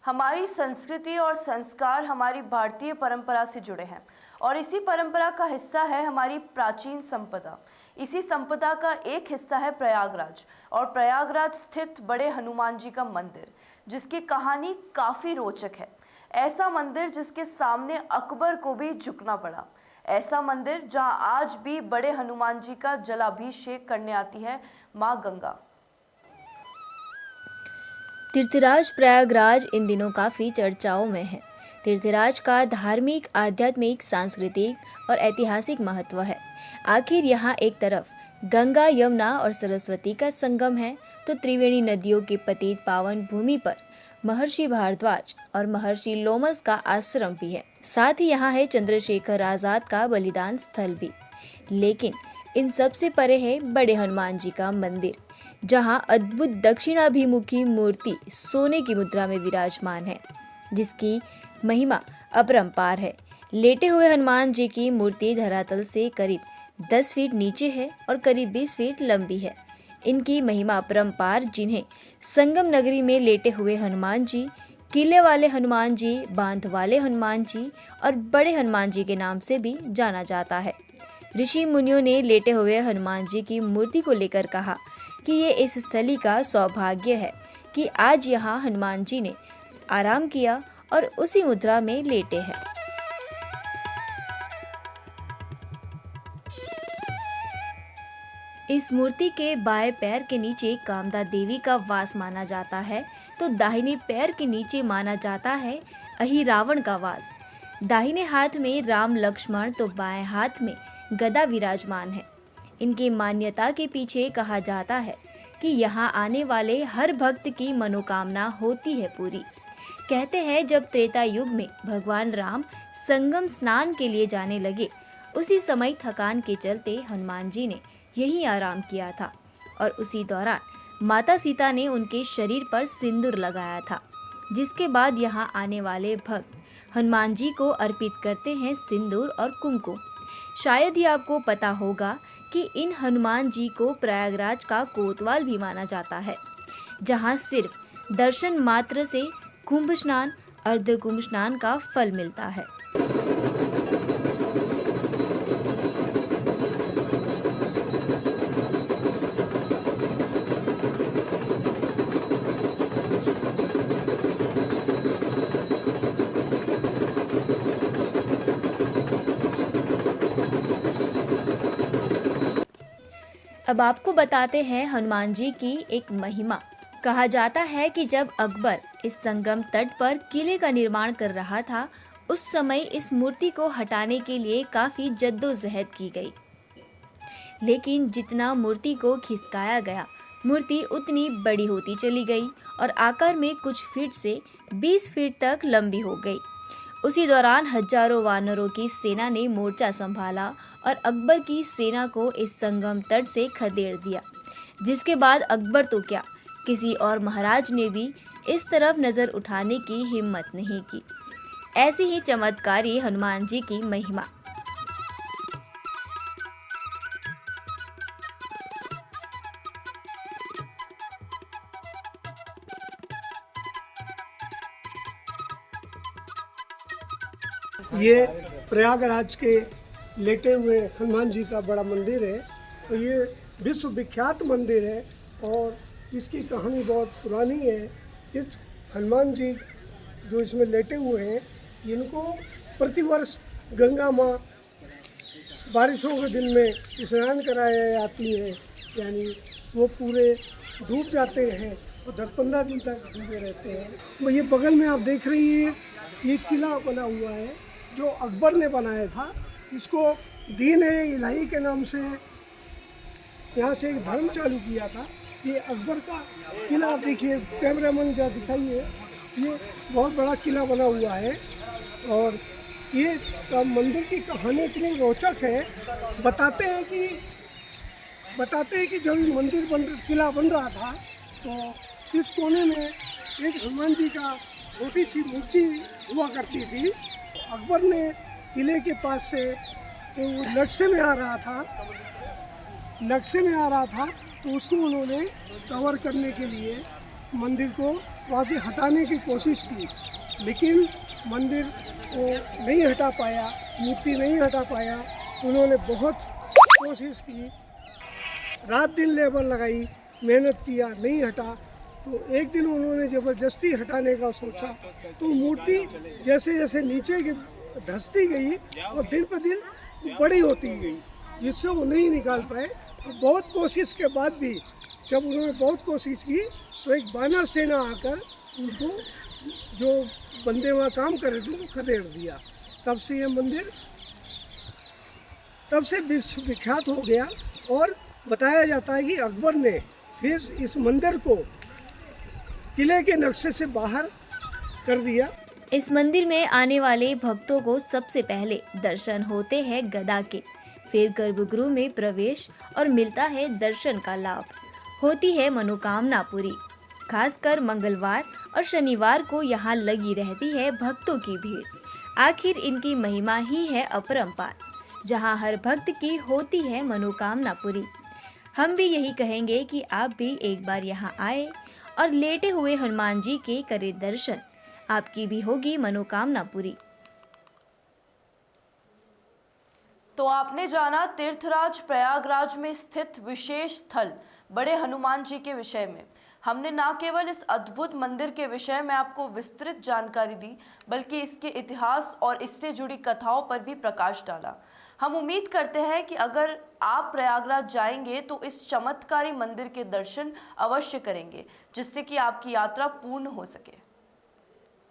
हमारी संस्कृति और संस्कार हमारी भारतीय परंपरा से जुड़े हैं और इसी परंपरा का हिस्सा है हमारी प्राचीन संपदा। इसी संपदा का एक हिस्सा है प्रयागराज और प्रयागराज स्थित बड़े हनुमान जी का मंदिर, जिसकी कहानी काफ़ी रोचक है। ऐसा मंदिर जिसके सामने अकबर को भी झुकना पड़ा। ऐसा मंदिर जहां आज भी बड़े हनुमान जी का जलाभिषेक करने आती है माँ गंगा। तीर्थराज प्रयागराज इन दिनों काफ़ी चर्चाओं में है। तीर्थराज का धार्मिक, आध्यात्मिक, सांस्कृतिक और ऐतिहासिक महत्व है। आखिर यहाँ एक तरफ गंगा, यमुना और सरस्वती का संगम है, तो त्रिवेणी नदियों की पतित पावन भूमि पर महर्षि भारद्वाज और महर्षि लोमस का आश्रम भी है। साथ ही यहाँ है चंद्रशेखर आजाद का बलिदान स्थल भी। लेकिन इन सबसे परे है बड़े हनुमान जी का मंदिर, जहां अद्भुत दक्षिणाभिमुखी मूर्ति सोने की मुद्रा में विराजमान है, जिसकी महिमा अपरंपार है। लेटे हुए हनुमान जी की मूर्ति धरातल से करीब 10 फीट नीचे है और करीब 20 फीट लंबी है। इनकी महिमा अपरंपार, जिन्हें संगम नगरी में लेटे हुए हनुमान जी, किले वाले हनुमान जी, बांध वाले हनुमान जी और बड़े हनुमान जी के नाम से भी जाना जाता है। ऋषि मुनियों ने लेटे हुए हनुमान जी की मूर्ति को लेकर कहा कि ये इस स्थली का सौभाग्य है कि आज यहाँ हनुमान जी ने आराम किया और उसी मुद्रा में लेटे हैं। इस मूर्ति के बाएं पैर के नीचे कामदा देवी का वास माना जाता है, तो दाहिने पैर के नीचे माना जाता है अहिरावण का वास। दाहिने हाथ में राम लक्ष्मण तो बाएं हाथ में गदा विराजमान है। इनकी मान्यता के पीछे कहा जाता है कि यहाँ आने वाले हर भक्त की मनोकामना होती है पूरी। कहते हैं जब त्रेता युग में भगवान राम संगम स्नान के लिए जाने लगे, उसी समय थकान के चलते हनुमान जी ने यहीं आराम किया था और उसी दौरान माता सीता ने उनके शरीर पर सिंदूर लगाया था, जिसके बाद यहाँ आने वाले भक्त हनुमान जी को अर्पित करते हैं सिंदूर और कुमकुम। शायद ही आपको पता होगा कि इन हनुमान जी को प्रयागराज का कोतवाल भी माना जाता है, जहां सिर्फ दर्शन मात्र से कुंभ स्नान, अर्ध कुंभ स्नान का फल मिलता है। अब आपको बताते हैं हनुमान जी की एक महिमा। कहा जाता है कि जब अकबर इस संगम तट पर किले का निर्माण कर रहा था, उस समय इस मूर्ति को हटाने के लिए काफी जद्दोजहद की गई। लेकिन जितना मूर्ति को खिसकाया गया, मूर्ति उतनी बड़ी होती चली गई और आकार में कुछ फीट से 20 फीट तक लंबी हो गई। उसी दौरान हजारों वानरों की सेना ने मोर्चा संभाला और अकबर की सेना को इस संगम तट से खदेड़ दिया, जिसके बाद अकबर तो क्या, किसी और महाराज ने भी इस तरफ नजर उठाने की हिम्मत नहीं की। ऐसी ही चमत्कारी हनुमान जी की महिमा। ये प्रयागराज के लेटे हुए हनुमान जी का बड़ा मंदिर है। तो ये विश्व विख्यात मंदिर है और इसकी कहानी बहुत पुरानी है। इस हनुमान जी जो इसमें लेटे हुए हैं, इनको प्रतिवर्ष गंगा माँ बारिशों के दिन में स्नान कराया जाती है, यानी वो पूरे डूब जाते हैं और 10-15 दिन तक डूबे रहते हैं। तो ये बगल में आप देख रही हैं, ये किला बना हुआ है जो अकबर ने बनाया था। इसको दीन-ए-इलाही के नाम से यहाँ से एक धर्म चालू किया था। ये अकबर का किला, आप देखिए, कैमरामैन क्या दिखाइए, ये बहुत बड़ा किला बना हुआ है। और ये मंदिर की कहानी इतनी रोचक है। बताते हैं कि जब किला बन रहा था, तो इस कोने में एक हनुमान जी का छोटी सी मूर्ति हुआ करती थी। अकबर ने किले के पास से वो नक्शे में आ रहा था, तो उसको उन्होंने कवर करने के लिए मंदिर को वहाँ से हटाने की कोशिश की, लेकिन मंदिर को नहीं हटा पाया, मूर्ति नहीं हटा पाया। उन्होंने बहुत कोशिश की, रात दिन लेबर लगाई, मेहनत किया, नहीं हटा। तो एक दिन उन्होंने ज़बरदस्ती हटाने का सोचा, तो मूर्ति जैसे जैसे नीचे की धंसती गई और दिन पर दिन बड़ी होती गई, जिससे वो नहीं निकाल पाए। और बहुत कोशिश के बाद भी जब उन्होंने बहुत कोशिश की तो एक बानर सेना आकर उनको, जो बंदे वहाँ काम कर रहे थे, उनको खदेड़ दिया। तब से ये मंदिर विख्यात हो गया। और बताया जाता है कि अकबर ने फिर इस मंदिर को किले के नक्शे से बाहर कर दिया। इस मंदिर में आने वाले भक्तों को सबसे पहले दर्शन होते हैं गदा के, फिर गर्भगृह में प्रवेश और मिलता है दर्शन का लाभ, होती है मनोकामना पूरी। खासकर मंगलवार और शनिवार को यहाँ लगी रहती है भक्तों की भीड़। आखिर इनकी महिमा ही है अपरंपार, जहाँ हर भक्त की होती है मनोकामना पूरी। हम भी यही कहेंगे कि आप भी एक बार यहाँ आए और लेटे हुए हनुमान जी के करे दर्शन, आपकी भी होगी मनोकामना पूरी। तो आपने जाना तीर्थराज प्रयागराज में स्थित विशेष स्थल बड़े हनुमान जी के विषय में। हमने न केवल इस अद्भुत मंदिर के विषय में आपको विस्तृत जानकारी दी, बल्कि इसके इतिहास और इससे जुड़ी कथाओं पर भी प्रकाश डाला। हम उम्मीद करते हैं कि अगर आप प्रयागराज जाएंगे तो इस चमत्कारी मंदिर के दर्शन अवश्य करेंगे, जिससे कि आपकी यात्रा पूर्ण हो सके।